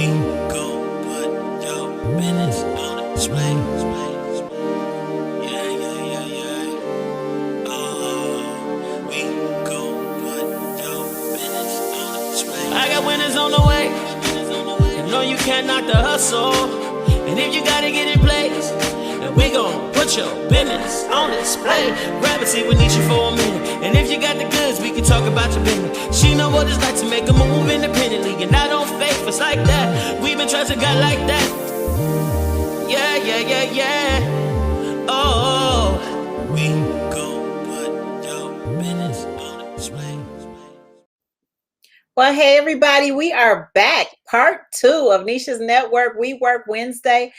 We gon' put your business on display. Yeah, yeah, yeah, yeah. Oh, we gon' put your business on display. I got winners on the way. You know you can't knock the hustle. And if you gotta get in place, then we gon' put your business on display. Grab a seat with Nisha for a minute. And if you got the goods, we can talk about your business. She know what it's like to make a move independently. And I don't fake it's like that. We've been trusting God like that. Yeah, yeah, yeah, yeah. Oh, we gon' put your business on display. Well, hey, everybody, we are back. Part 2 of Nisha's Network, We Work Wednesday.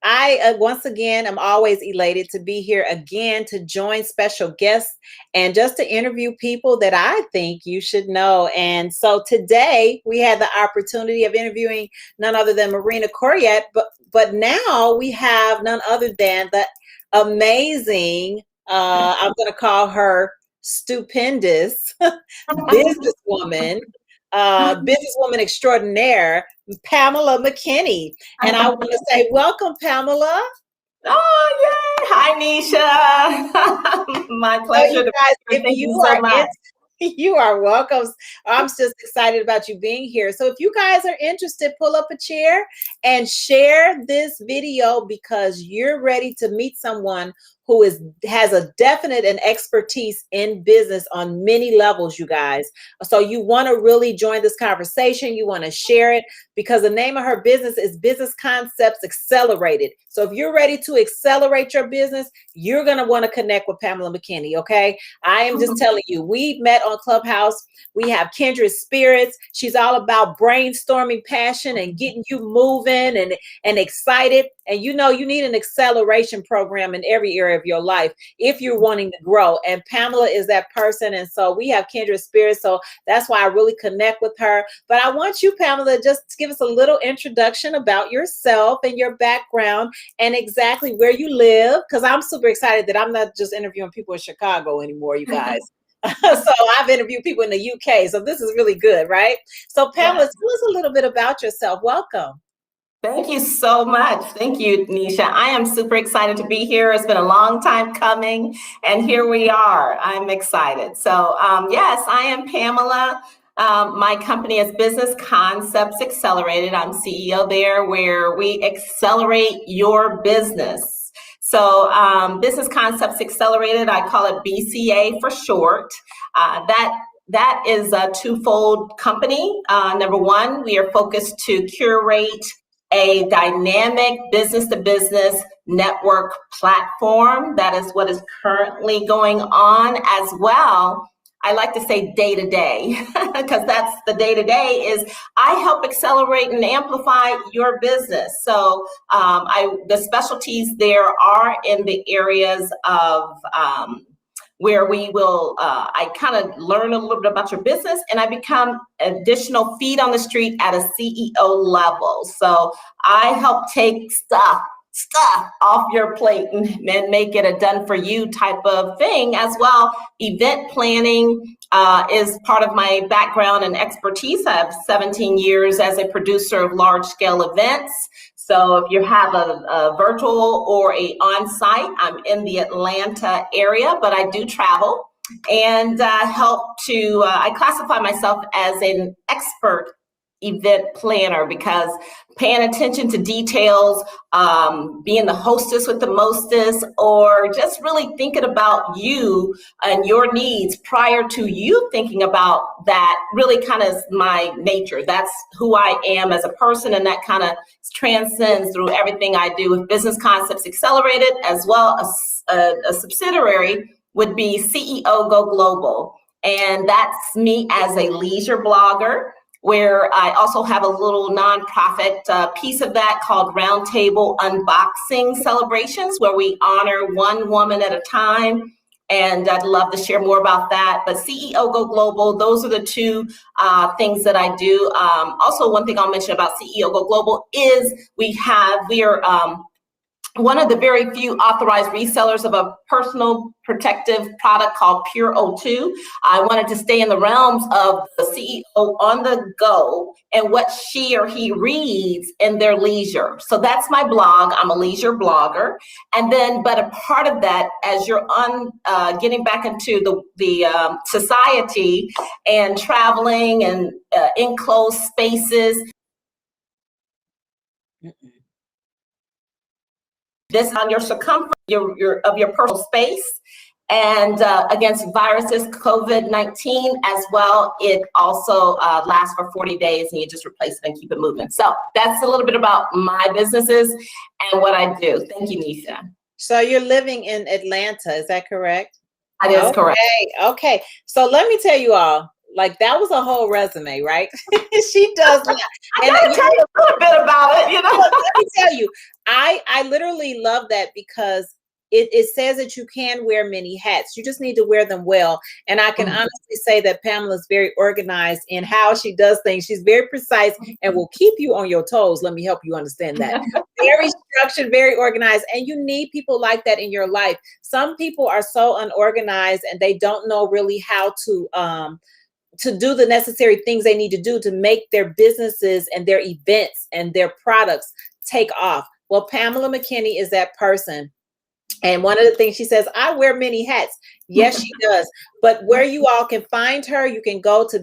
I, once again, am always elated to be here again to join special guests and just to interview people that I think you should know. And so today we had the opportunity of interviewing none other than Marina Corriette, but now we have none other than the amazing, I'm going to call her stupendous businesswoman. Businesswoman extraordinaire, Pamela McKinney. And I want to say, welcome, Pamela. Oh, yay. Hi, Nisha. My pleasure. Thank you so much. You are welcome. I'm just excited about you being here. So if you guys are interested, pull up a chair and share this video because you're ready to meet someone who has a definite and expertise in business on many levels, you guys. So you want to really join this conversation. You want to share it because the name of her business is Business Concepts Accelerated. So if you're ready to accelerate your business, you're going to want to connect with Pamela McKinney, okay? I am just telling you, we met on Clubhouse. We have kindred spirits. She's all about brainstorming passion and getting you moving and excited. And you know, you need an acceleration program in every area of your life if you're wanting to grow. And Pamela is that person. And so we have kindred spirits. So that's why I really connect with her. But I want you, Pamela, just to give us a little introduction about yourself and your background and exactly where you live. Because I'm super excited that I'm not just interviewing people in Chicago anymore, you guys. So I've interviewed people in the UK. So this is really good, right? So Pamela, tell us a little bit about yourself. Welcome. Thank you so much. Thank you, Nisha. I am super excited to be here. It's been a long time coming, and here we are. I'm excited. So yes, I am Pamela. My company is Business Concepts Accelerated. I'm CEO there, where we accelerate your business. So Business Concepts Accelerated, I call it BCA for short. That is a twofold company. Number one, we are focused to curate a dynamic business-to-business network platform. That is what is currently going on as well. I like to say day-to-day, because that's the day-to-day is I help accelerate and amplify your business. So the specialties there are in the areas of where we will, I kind of learn a little bit about your business and I become additional feet on the street at a CEO level. So I help take stuff off your plate and make it a done for you type of thing as well. Event planning is part of my background and expertise. I have 17 years as a producer of large scale events. So if you have a virtual or a on-site, I'm in the Atlanta area, but I do travel and I classify myself as an expert event planner because paying attention to details, being the hostess with the mostest, or just really thinking about you and your needs prior to you thinking about that really kind of is my nature. That's who I am as a person, and that kind of transcends through everything I do with Business Concepts Accelerated, as well as a subsidiary would be CEO Go Global. And that's me as a leisure blogger, where I also have a little nonprofit piece of that called Roundtable Unboxing Celebrations, where we honor one woman at a time. And I'd love to share more about that. But CEO Go Global, those are the two things that I do. Also, one thing I'll mention about CEO Go Global is we are one of the very few authorized resellers of a personal protective product called Pure O2. I wanted to stay in the realms of the CEO on the go and what she or he reads in their leisure. So that's my blog. I'm a leisure blogger. And then, but a part of that, as you're on getting back into the society and traveling and enclosed spaces, this is on your circumference of your personal space, and against viruses, COVID-19 as well. It also lasts for 40 days, and you just replace it and keep it moving. So that's a little bit about my businesses and what I do. Thank you, Nisha. So you're living in Atlanta, is that correct? That is correct. Okay. So let me tell you all, like, that was a whole resume, right? She does that. I gotta tell you a little bit about it, you know. Let me tell you, I literally love that because it says that you can wear many hats. You just need to wear them well. And I can honestly say that Pamela is very organized in how she does things. She's very precise and will keep you on your toes. Let me help you understand that. Very structured, very organized. And you need people like that in your life. Some people are so unorganized and they don't know really how to do the necessary things they need to do to make their businesses and their events and their products take off. Well, Pamela McKinney is that person. And one of the things she says, I wear many hats. Yes, she does. But where you all can find her, you can go to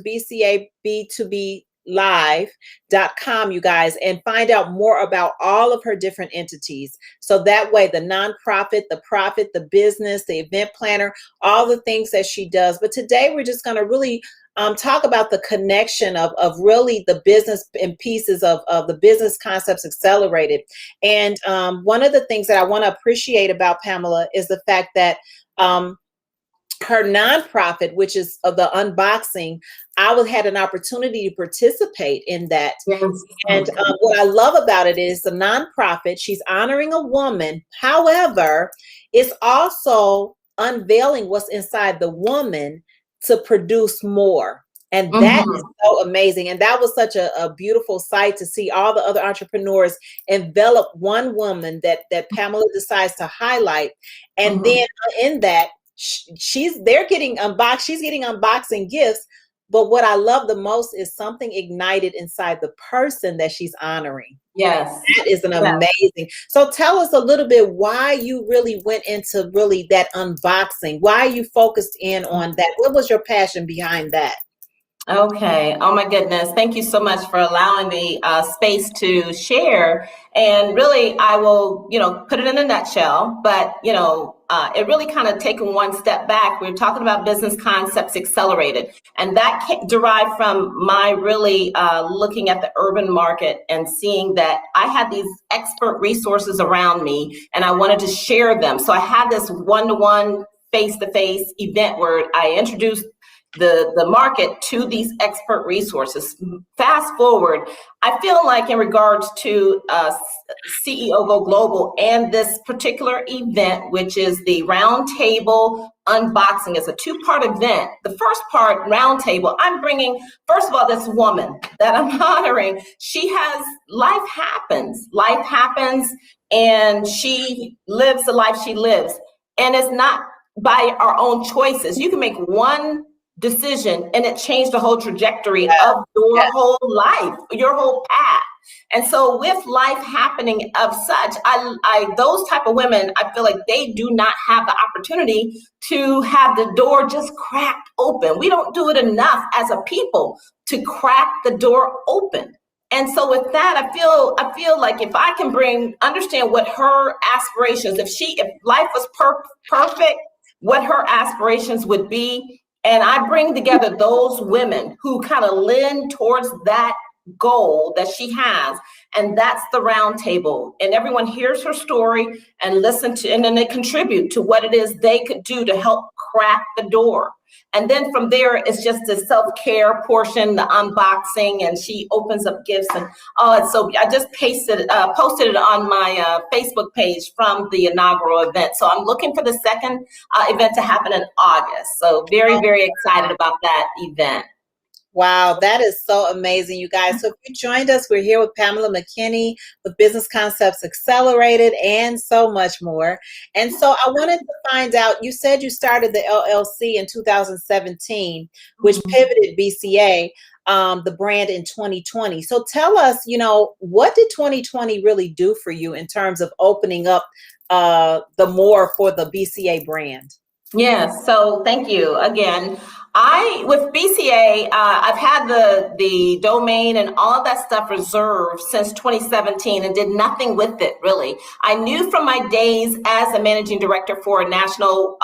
BCAB2BLive.com, you guys, and find out more about all of her different entities. So that way, the nonprofit, the profit, the business, the event planner, all the things that she does. But today we're just going to really talk about the connection of really the business and pieces of the business concepts accelerated. And one of the things that I want to appreciate about Pamela is the fact that her nonprofit, which is the unboxing, I had an opportunity to participate in that. Yes. And what I love about it is the nonprofit, she's honoring a woman. However, it's also unveiling what's inside the woman to produce more. And that is so amazing. And that was such a beautiful sight to see all the other entrepreneurs envelop one woman that Pamela decides to highlight. And then in that, she's getting unboxing gifts. But what I love the most is something ignited inside the person that she's honoring. Yes. That is an amazing. So tell us a little bit why you really went into really that unboxing. Why you focused in on that? What was your passion behind that? Okay. Oh my goodness. Thank you so much for allowing me space to share. And really, I will, put it in a nutshell, but, it really kind of taken one step back. We're talking about business concepts accelerated. And that derived from my really looking at the urban market and seeing that I had these expert resources around me and I wanted to share them. So I had this one-to-one, face-to-face event where I introduced the market to these expert resources. Fast forward, I feel like in regards to CEO Go Global and this particular event, which is the Roundtable Unboxing, is a two-part event. The first part, Roundtable, I'm bringing, first of all, this woman that I'm honoring. Life happens, and she lives the life she lives. And it's not by our own choices. You can make one decision and it changed the whole trajectory of your whole life, your whole path. And so with life happening of such, those type of women, I feel like they do not have the opportunity to have the door just cracked open. We don't do it enough as a people to crack the door open. And so with that, I feel like if I can understand what her aspirations, if life was perfect, what her aspirations would be. And I bring together those women who kind of lean towards that goal that she has. And that's the round table. And everyone hears her story and and then they contribute to what it is they could do to help crack the door. And then from there, it's just the self-care portion, the unboxing, and she opens up gifts. And so I just posted it on my Facebook page from the inaugural event. So I'm looking for the second event to happen in August. So very, very excited about that event. Wow, that is so amazing, you guys. So if you joined us, we're here with Pamela McKinney with Business Concepts Accelerated and so much more. And so I wanted to find out, you said you started the LLC in 2017, which pivoted BCA, the brand in 2020. So tell us, what did 2020 really do for you in terms of opening up the more for the BCA brand? Yes, so thank you again. With BCA, I've had the domain and all of that stuff reserved since 2017 and did nothing with it, really. I knew from my days as a managing director for a national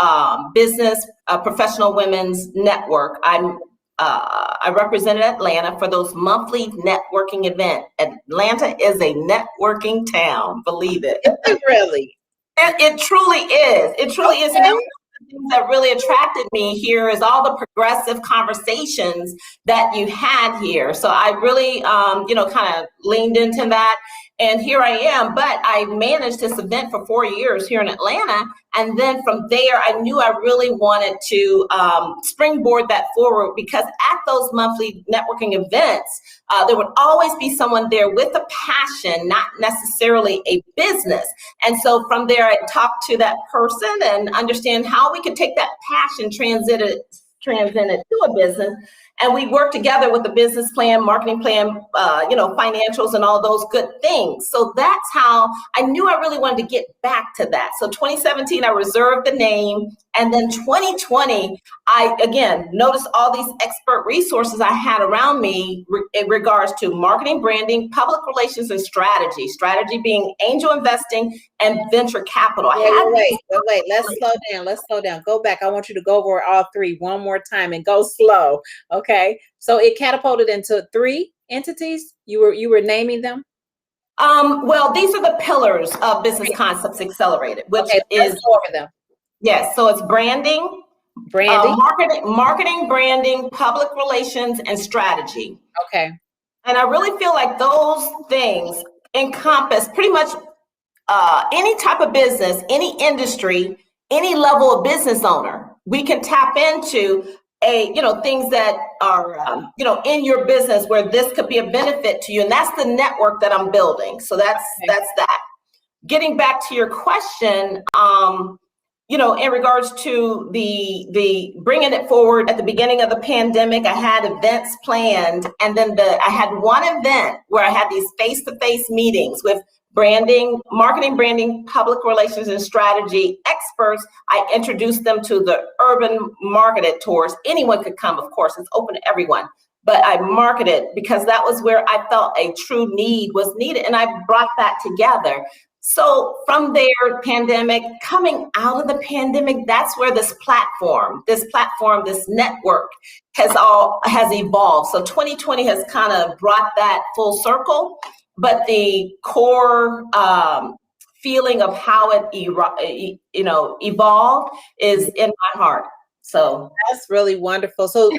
business professional women's network. I represented Atlanta for those monthly networking events. Atlanta is a networking town, believe it. Really? It truly is. It truly is. And that was the thing that really attracted me here is all the progressive conversations that you had here. So I really, kind of leaned into that. And here I am. But I managed this event for 4 years here in Atlanta. And then from there, I knew I really wanted to springboard that forward, because at those monthly networking events, there would always be someone there with a passion, not necessarily a business. And so from there, I talked to that person and understand how we could take that passion, transcend it to a business. And we work together with the business plan, marketing plan, financials and all those good things. So that's how I knew I really wanted to get back to that. So 2017, I reserved the name. And then 2020, I, again, noticed all these expert resources I had around me in regards to marketing, branding, public relations, and strategy. Strategy being angel investing and venture capital. Wait. Let's slow down. Go back. I want you to go over all three one more time and go slow. Okay. So it catapulted into 3 entities. You were naming them? Well, these are the pillars of Business Concepts Accelerated, which is over them. Yes, so it's branding, marketing, branding, public relations, and strategy. Okay. And I really feel like those things encompass pretty much any type of business, any industry, any level of business owner. We can tap into things that are, in your business where this could be a benefit to you. And that's the network that I'm building. So that's that. Getting back to your question, in regards to the bringing it forward at the beginning of the pandemic, I had events planned, and then I had one event where I had these face-to-face meetings with marketing, branding, public relations, and strategy experts. I introduced them to the urban marketed tours. Anyone could come, of course, it's open to everyone. But I marketed because that was where I felt a true need was needed, and I brought that together. So from there, coming out of the pandemic, that's where this platform, this network has evolved. So 2020 has kind of brought that full circle, but the core feeling of how it evolved is in my heart. So that's really wonderful. So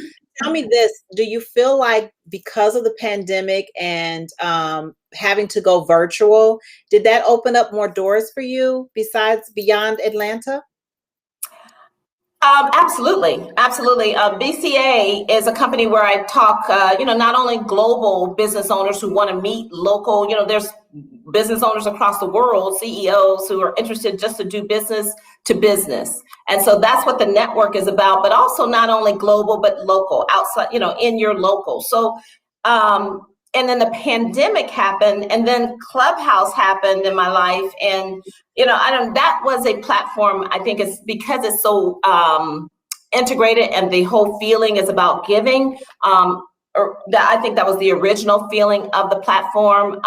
tell me this, do you feel like because of the pandemic and having to go virtual, did that open up more doors for you beyond Atlanta? Absolutely. BCA is a company where I talk, not only global business owners who want to meet local, there's business owners across the world, CEOs who are interested just to do business to business. And so that's what the network is about, but also not only global, but local, outside, in your local. So, and then the pandemic happened, and then Clubhouse happened in my life. And, that was a platform, I think it's because it's so integrated and the whole feeling is about giving. I think that was the original feeling of the platform.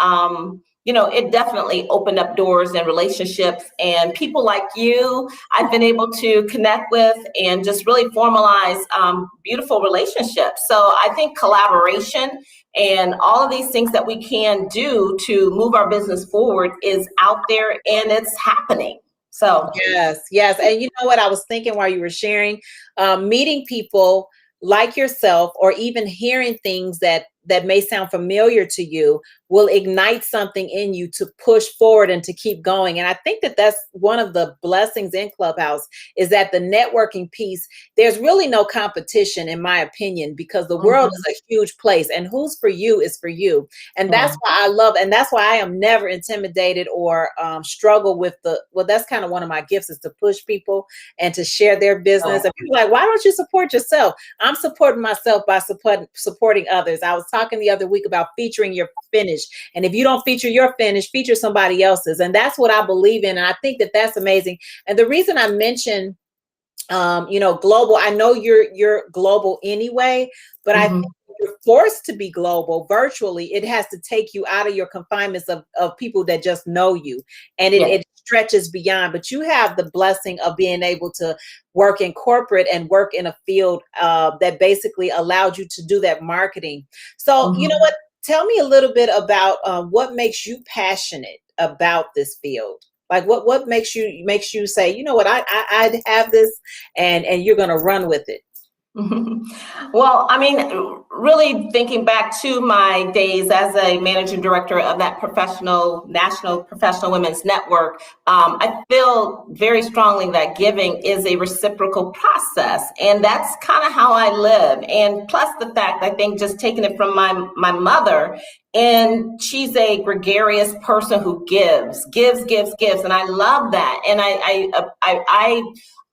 It definitely opened up doors and relationships, and people like you, I've been able to connect with and just really formalize beautiful relationships. So I think collaboration and all of these things that we can do to move our business forward is out there, and it's happening. So yes. And you know what I was thinking while you were sharing, meeting people like yourself, or even hearing things that that may sound familiar to you will ignite something in you to push forward and to keep going. And I think that that's one of the blessings in Clubhouse, is that the networking piece, there's really no competition, in my opinion, because the world is a huge place, and who's for you is for you. And that's why I love, and that's why I am never intimidated or struggle with well, that's kind of one of my gifts, is to push people and to share their business. And people are like, why don't you support yourself? I'm supporting myself by supporting others. I was talking the other week about featuring your finish. And if you don't feature your finish, feature somebody else's. And that's what I believe in. And I think that that's amazing. And the reason I mentioned, global, I know you're global anyway, but I think you're forced to be global virtually. It has to take you out of your confinements of people that just know you. And it stretches beyond. But you have the blessing of being able to work in corporate and work in a field that basically allowed you to do that marketing. So, you know what? Tell me a little bit about what makes you passionate about this field. Like what makes you say, you know what, I have this, and you're going to run with it. Well, I mean, really thinking back to my days as a managing director of that national professional women's network, I feel very strongly that giving is a reciprocal process, and that's kind of how I live. And plus the fact, I think, just taking it from my mother, and she's a gregarious person who gives, and I love that. And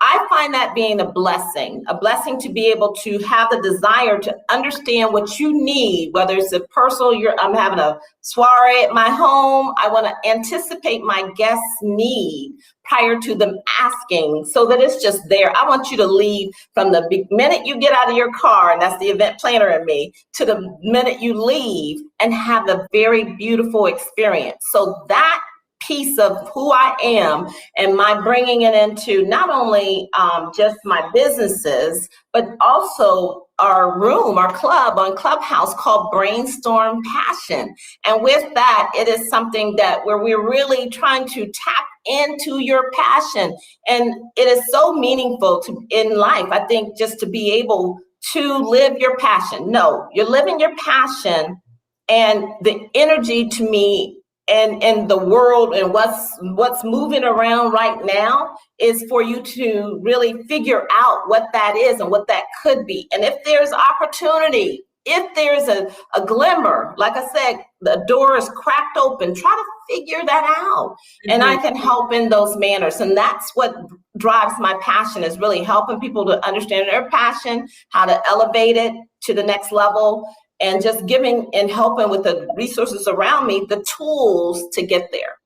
I find that being a blessing to be able to have the desire to understand what you need, whether it's a personal, I'm having a soiree at my home. I want to anticipate my guests' need prior to them asking, so that it's just there. I want you to leave from the minute you get out of your car, and that's the event planner in me, to the minute you leave, and have a very beautiful experience. So that piece of who I am, and my bringing it into not only just my businesses, but also our club on Clubhouse called Brainstorm Passion. And with that, it is something that where we're really trying to tap into your passion. And it is so meaningful in life, I think, just to be able to live your passion. No, you're living your passion, and the energy to me and the world and what's moving around right now is for you to really figure out what that is and what that could be. And if there's opportunity, if there's a glimmer, like I said, the door is cracked open, try to figure that out. And I can help in those manners. And that's what drives my passion, is really helping people to understand their passion, how to elevate it to the next level, and just giving and helping with the resources around me, the tools to get there.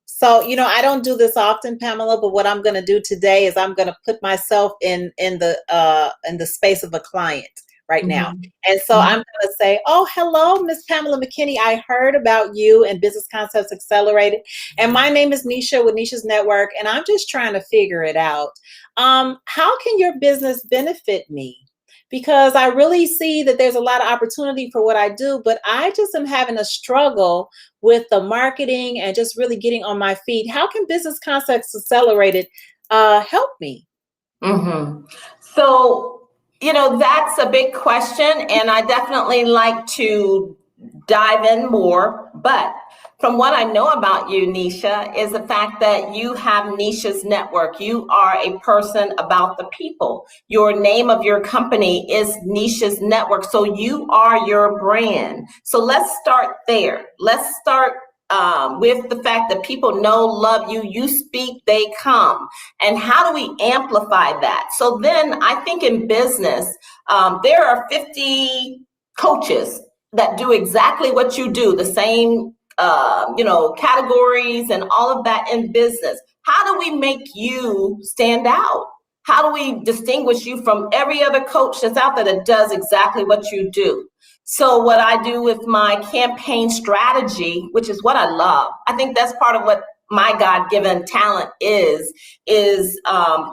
So, I don't do this often, Pamela, but what I'm going to do today is I'm going to put myself in the space of a client right now. And so I'm going to say, oh, hello, Miss Pamela McKinney. I heard about you and Business Concepts Accelerated. And my name is Nisha with Nisha's Network, and I'm just trying to figure it out. How can your business benefit me? Because I really see that there's a lot of opportunity for what I do, but I just am having a struggle with the marketing and just really getting on my feet. How can Business Concepts Accelerated help me? So, that's a big question, and I definitely like to dive in more. But from what I know about you, Nisha, is the fact that you have Nisha's Network. You are a person about the people. Your name of your company is Nisha's Network. So you are your brand. So let's start there. Let's start with the fact that people know, love you, you speak, they come. And how do we amplify that? So then I think in business, there are 50 coaches that do exactly what you do, the same categories and all of that in business. How do we make you stand out? How do we distinguish you from every other coach that's out there that does exactly what you do? So what I do with my campaign strategy, which is what I love, I think that's part of what my God-given talent is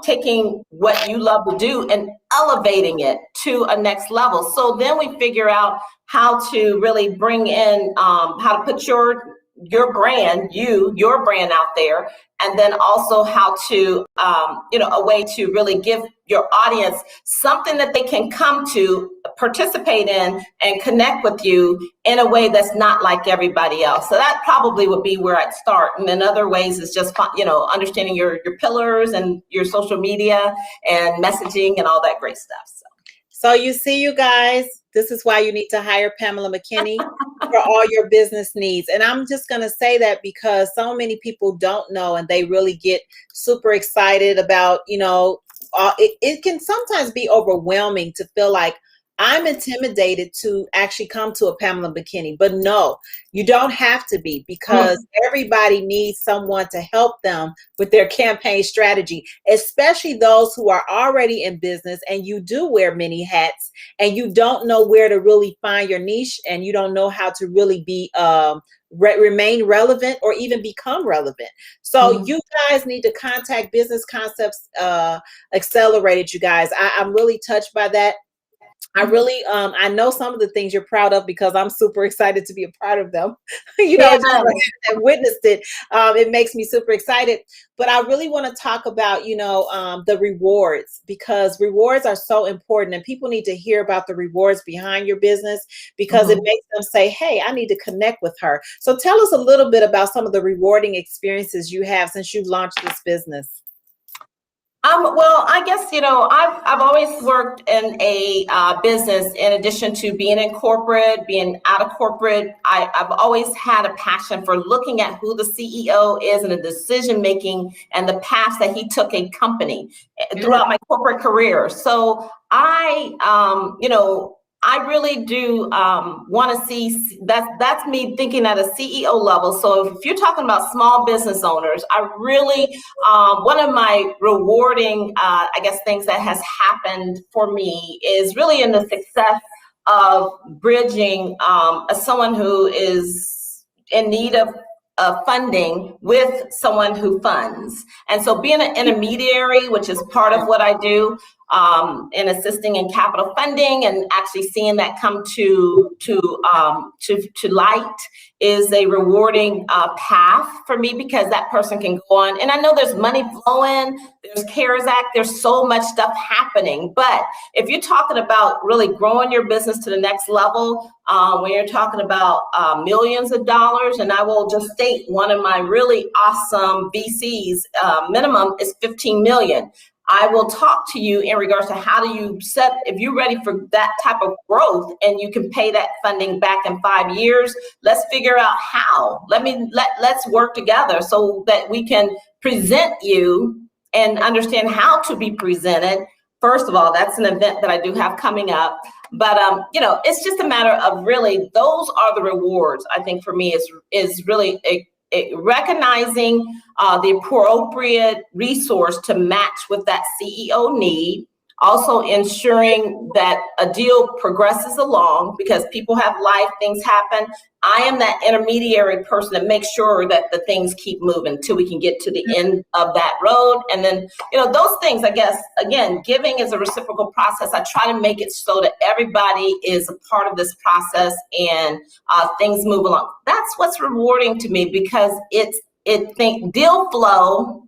taking what you love to do and elevating it to a next level. So then we figure out how to really bring in, how to put your your brand, your brand out there, and then also how to, a way to really give your audience something that they can come to, participate in, and connect with you in a way that's not like everybody else. So that probably would be where I'd start. And in other ways, it's just, understanding your pillars and your social media and messaging and all that great stuff. So you see, you guys, this is why you need to hire Pamela McKinney for all your business needs. And I'm just going to say that because so many people don't know, and they really get super excited about, it can sometimes be overwhelming to feel like I'm intimidated to actually come to a Pamela McKinney. But no, you don't have to be, because everybody needs someone to help them with their campaign strategy, especially those who are already in business and you do wear many hats and you don't know where to really find your niche, and you don't know how to really be remain relevant or even become relevant. So you guys need to contact Business Concepts Accelerated, you guys. I'm really touched by that. I really, I know some of the things you're proud of, because I'm super excited to be a part of them. Just like I witnessed it. It makes me super excited. But I really want to talk about, the rewards, because rewards are so important, and people need to hear about the rewards behind your business, because it makes them say, hey, I need to connect with her. So tell us a little bit about some of the rewarding experiences you have since you've launched this business. Well, I guess, I've always worked in a business. In addition to being in corporate, being out of corporate, I've always had a passion for looking at who the CEO is and the decision making and the path that he took a company throughout my corporate career. So I really do want to see that's me thinking at a CEO level. So if you're talking about small business owners, I really one of my rewarding things that has happened for me is really in the success of bridging someone who is in need of funding with someone who funds. And so being an intermediary, which is part of what I do, in assisting in capital funding and actually seeing that come to light, is a rewarding path for me, because that person can go on. And I know there's money flowing, there's CARES Act, there's so much stuff happening. But if you're talking about really growing your business to the next level, when you're talking about millions of dollars, and I will just state one of my really awesome VCs, minimum is 15 million. I will talk to you in regards to how do you set, if you're ready for that type of growth and you can pay that funding back in 5 years, let's figure out how. Let's work together so that we can present you and understand how to be presented. First of all, that's an event that I do have coming up. But, it's just a matter of really, those are the rewards, I think, for me, is really recognizing the appropriate resource to match with that CEO need. Also ensuring that a deal progresses along, because people have life, things happen. I am that intermediary person that makes sure that the things keep moving till we can get to the end of that road. And then, those things, I guess, again, giving is a reciprocal process. I try to make it so that everybody is a part of this process and things move along. That's what's rewarding to me, because deal flow.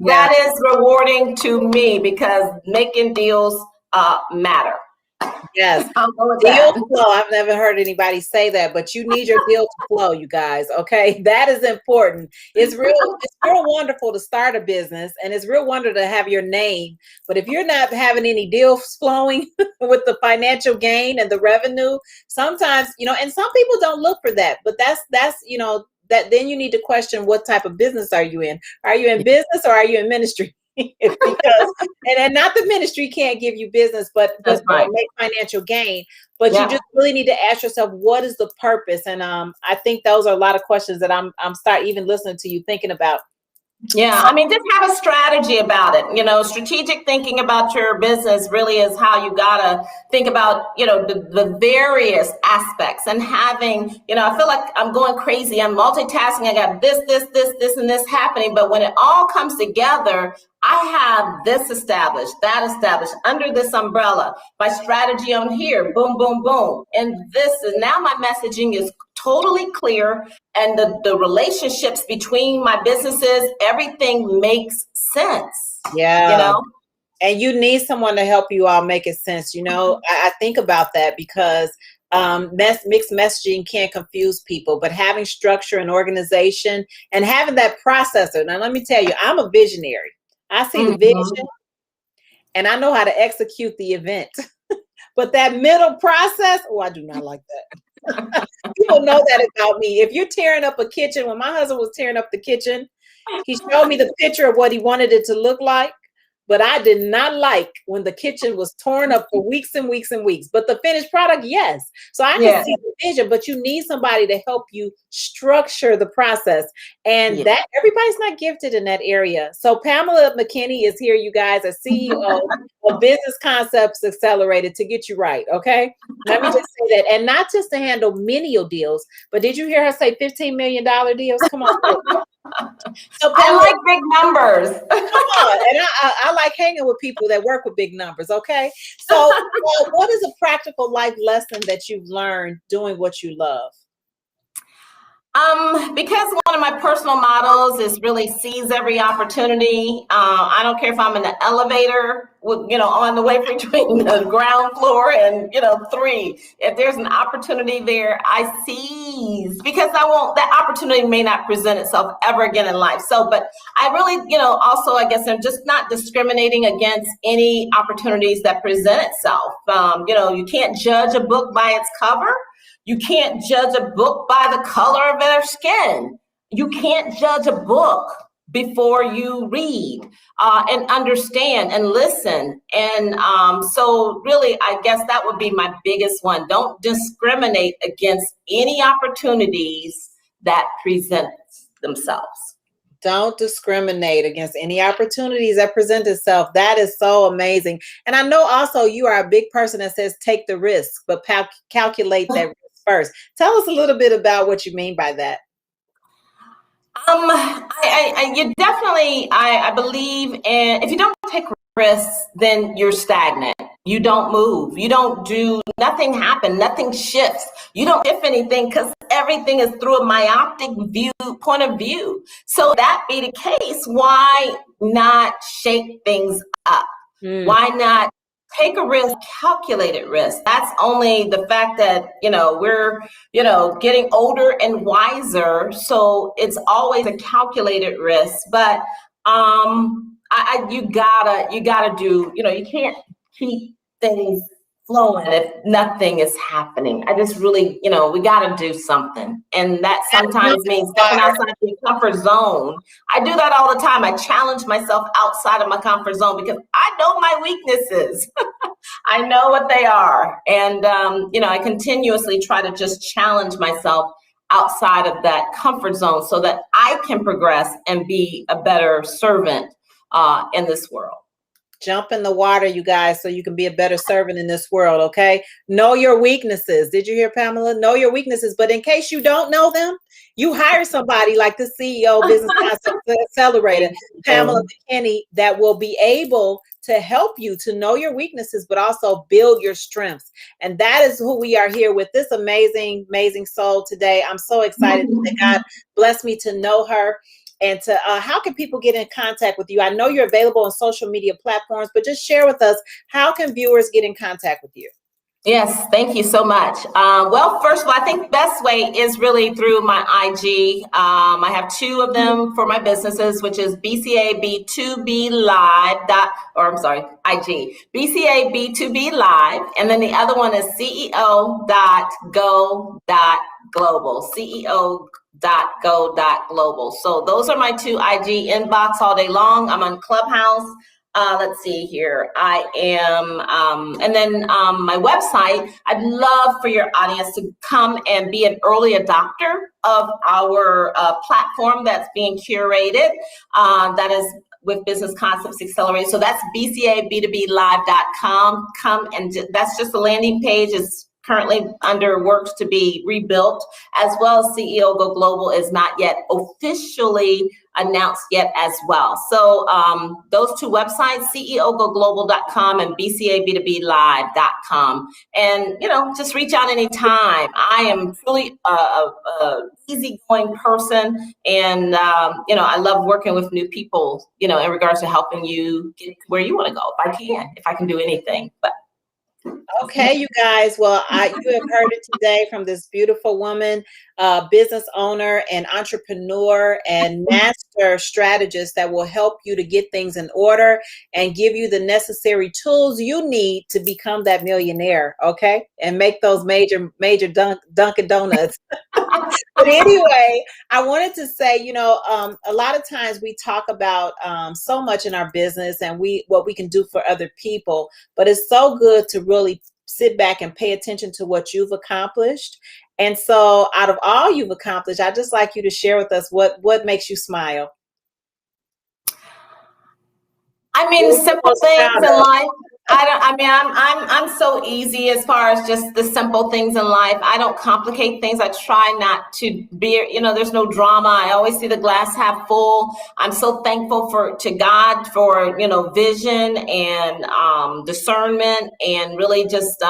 That is rewarding to me, because making deals matter. Yes. Deal flow. I've never heard anybody say that, but you need your deal to flow, you guys. Okay. That is important. It's real wonderful to start a business, and it's real wonderful to have your name. But if you're not having any deals flowing with the financial gain and the revenue, sometimes, and some people don't look for that, but that's that then you need to question, what type of business are you in? Are you in business or are you in ministry? Because and not the ministry can't give you business, but right, make financial gain. But you just really need to ask yourself, what is the purpose? And I think those are a lot of questions that I'm start even listening to you thinking about. Yeah, I mean, just have a strategy about it. Strategic thinking about your business really is how you gotta think about, the various aspects, and having, I feel like I'm going crazy. I'm multitasking. I got this, and this happening. But when it all comes together, I have this established, that established under this umbrella, my strategy on here, boom, boom, boom. And now my messaging is totally clear, and the relationships between my businesses, everything makes sense. Yeah. You know? And you need someone to help you all make it sense. You know, I think about that because mixed messaging can confuse people, but having structure and organization and having that processor. Now, let me tell you, I'm a visionary. I see the vision and I know how to execute the event. But that middle process, oh, I do not like that. People know that about me. If you're tearing up a kitchen, when my husband was tearing up the kitchen, he showed me the picture of what he wanted it to look like. But I did not like when the kitchen was torn up for weeks and weeks and weeks. But the finished product, yes. So I can see the vision, but you need somebody to help you structure the process. And that everybody's not gifted in that area. So Pamela McKinney is here, you guys, as CEO of Business Concepts Accelerated, to get you right. Okay. Let me just say that. And not just to handle menial deals, but did you hear her say $15 million deals? Come on. So Pamela, I like big numbers. Come on. And I like hanging with people that work with big numbers. Okay. So what is a practical life lesson that you've learned doing what you love? Because one of my personal models is really seize every opportunity. I don't care if I'm in the elevator, on the way between the ground floor and, 3. If there's an opportunity there, I seize, because that opportunity may not present itself ever again in life. So, but I really, also, I guess I'm just not discriminating against any opportunities that present itself. You can't judge a book by its cover. You can't judge a book by the color of their skin. You can't judge a book before you read and understand and listen. And so really, I guess that would be my biggest one. Don't discriminate against any opportunities that present themselves. Don't discriminate against any opportunities that present itself. That is so amazing. And I know also you are a big person that says take the risk, but calculate that risk first. Tell us a little bit about what you mean by that. I believe in, if you don't take risks, then you're stagnant. You don't move. You don't do, nothing happen. Nothing shifts. You don't shift anything because everything is through a myopic point of view. So that be the case, why not shake things up? Why not take a risk, calculated risk? That's only the fact that, we're, getting older and wiser. So it's always a calculated risk, but you gotta do, you can't keep things flowing if nothing is happening. I just really, we gotta do something. And that sometimes means stepping outside the comfort zone. I do that all the time. I challenge myself outside of my comfort zone because I know my weaknesses. I know what they are. And, I continuously try to just challenge myself outside of that comfort zone so that I can progress and be a better servant in this world. Jump in the water, you guys, so you can be a better servant in this world, okay? Know your weaknesses. Did you hear, Pamela? Know your weaknesses. But in case you don't know them, you hire somebody like the CEO of Business Concepts Accelerated, Pamela McKinney, that will be able to help you to know your weaknesses, but also build your strengths. And that is who we are here with, this amazing, amazing soul today. I'm so excited that God blessed me to know her. And to how can people get in contact with you? I know you're available on social media platforms, but just share with us, how can viewers get in contact with you? Yes, thank you so much. Well, first of all, I think the best way is really through my IG. I have 2 of them for my businesses, which is BCAB2B Live IG, BCAB2B Live. And then the other one is CEO.go.global, CEO.go.global. So those are my 2 IG inbox all day long. I'm on Clubhouse. Let's see here. I am, and then my website, I'd love for your audience to come and be an early adopter of our platform that's being curated. That is with Business Concepts Accelerated. So that's bcab2blive.com. Come and that's just the landing page. It's currently under works to be rebuilt as well as CEO Go Global is not yet officially announced yet as well. So those two websites, ceogoglobal.com and bcab2blive.com. And, just reach out anytime. I am truly a easygoing person. And, I love working with new people, in regards to helping you get where you want to go. If I can do anything. But okay, you guys. Well, you have heard it today from this beautiful woman, business owner and entrepreneur and master strategist that will help you to get things in order and give you the necessary tools you need to become that millionaire. Okay, and make those major Dunkin' Donuts. But anyway, I wanted to say, a lot of times we talk about so much in our business and what we can do for other people, but it's so good to really sit back and pay attention to what you've accomplished. And so out of all you've accomplished, I'd just like you to share with us what makes you smile. I mean, simple things in life. I'm so easy as far as just the simple things in life. I don't complicate things. I try not to be, there's no drama. I always see the glass half full. I'm so thankful to God for, vision and discernment, and really just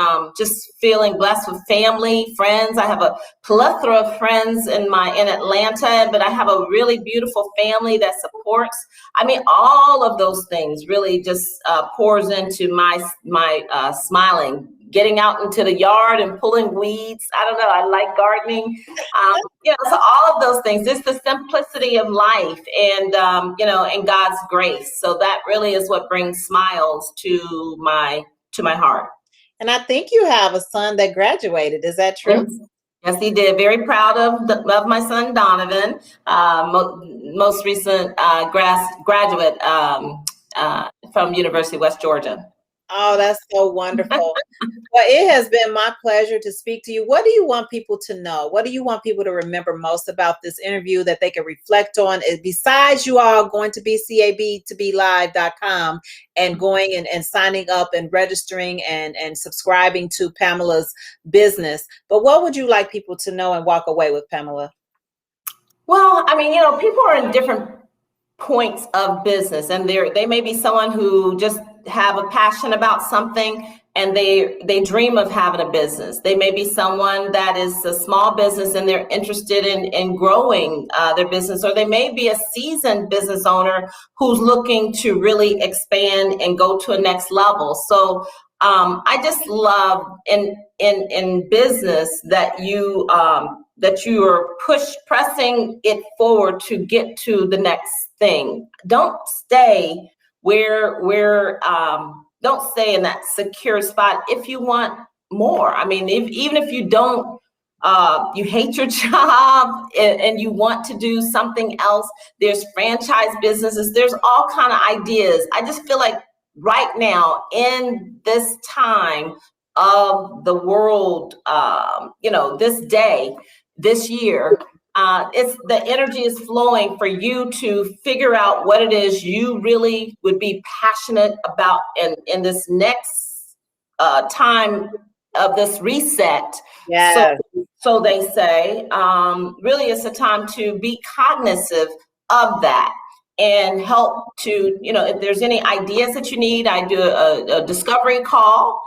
feeling blessed with family, friends. I have a plethora of friends in Atlanta, but I have a really beautiful family that supports. I mean, all of those things really just pours into my smiling, getting out into the yard and pulling weeds. I don't know. I like gardening. So all of those things, just the simplicity of life and, and God's grace. So that really is what brings smiles to my heart. And I think you have a son that graduated. Is that true? Mm-hmm. Yes, he did. Very proud of my son, Donovan, most recent graduate from University of West Georgia. Oh, that's so wonderful. Well, it has been my pleasure to speak to you. What do you want people to know? What do you want people to remember most about this interview that they can reflect on? Besides you all going to BCAB2blive.com and going and signing up and registering and subscribing to Pamela's business. But what would you like people to know and walk away with, Pamela? Well, I mean, people are in different points of business, and they may be someone who just have a passion about something and they dream of having a business. They may be someone that is a small business and they're interested in growing their business, or they may be a seasoned business owner who's looking to really expand and go to a next level. So I just love in business that you are pressing it forward to get to the next thing. Don't stay don't stay in that secure spot if you want more. I mean, even if you don't, you hate your job and you want to do something else, there's franchise businesses, there's all kind of ideas. I just feel like right now in this time of the world, this day, this year, the energy is flowing for you to figure out what it is you really would be passionate about in this next time of this reset. Yeah. So they say, really it's a time to be cognizant of that and help to, if there's any ideas that you need, I do a discovery call.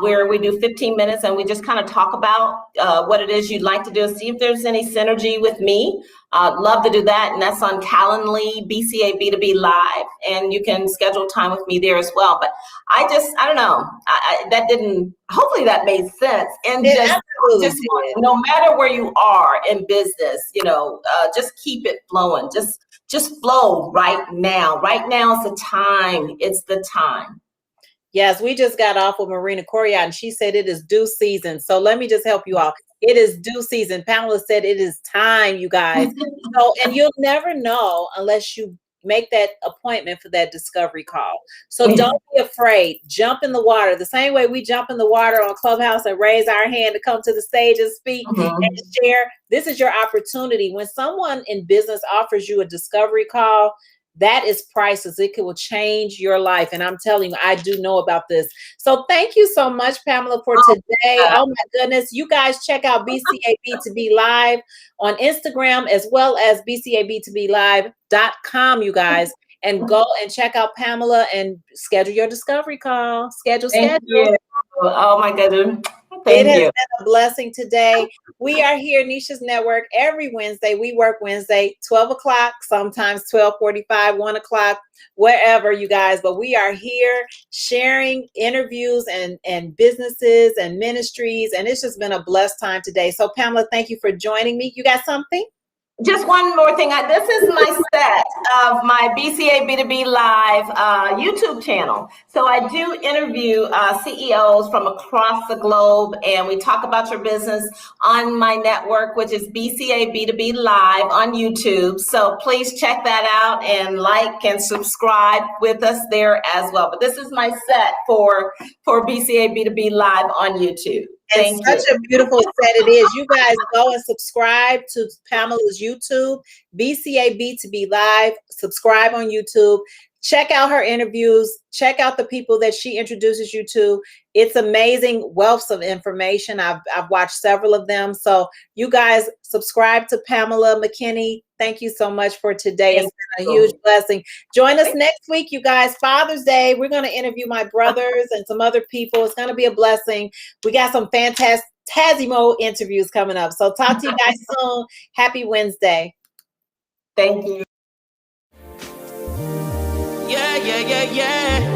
Where we do 15 minutes and we just kind of talk about what it is you'd like to do, see if there's any synergy with me. Love to do that. And that's on Calendly, BCAB2B Live. And you can schedule time with me there as well. But I don't know, hopefully that made sense. And just no matter where you are in business, just keep it flowing. Just flow right now. Right now is the time. It's the time. Yes, we just got off with Marina Correa and she said it is due season. So let me just help you all. It is due season. Pamela said it is time, you guys. And you'll never know unless you make that appointment for that discovery call. So don't be afraid. Jump in the water. The same way we jump in the water on Clubhouse and raise our hand to come to the stage and speak and share. This is your opportunity. When someone in business offers you a discovery call, that is priceless. It will change your life. And I'm telling you, I do know about this. So thank you so much, Pamela, for today. Oh my goodness. You guys check out BCAB to be live on Instagram, as well as BCAB2BeLive.com, you guys. And go and check out Pamela and schedule your discovery call. Schedule. You. Oh my goodness. It has been a blessing today. We are here, Nisha's Network, every Wednesday. We work Wednesday, 12 o'clock, sometimes 12:45, 1 o'clock, wherever, you guys. But we are here sharing interviews and businesses and ministries. And it's just been a blessed time today. So, Pamela, thank you for joining me. You got something? Just one more thing. This is my set of my BCA B2B Live YouTube channel. So I do interview CEOs from across the globe, and we talk about your business on my network, which is BCA B2B Live on YouTube. So please check that out and like and subscribe with us there as well. But this is my set for BCA B2B Live on YouTube. And such a beautiful set it is. You guys go and subscribe to Pamela's YouTube, BCAB to be live. Subscribe on YouTube. Check out her interviews. Check out the people that she introduces you to. It's amazing wealths of information. I've watched several of them. So you guys subscribe to Pamela McKinney. Thank you so much for today. It's been a huge blessing. Join us next week, you guys. Father's Day. We're going to interview my brothers and some other people. It's going to be a blessing. We got some fantastic Tazimo interviews coming up. So talk to you guys soon. Happy Wednesday. Thank you. Yeah.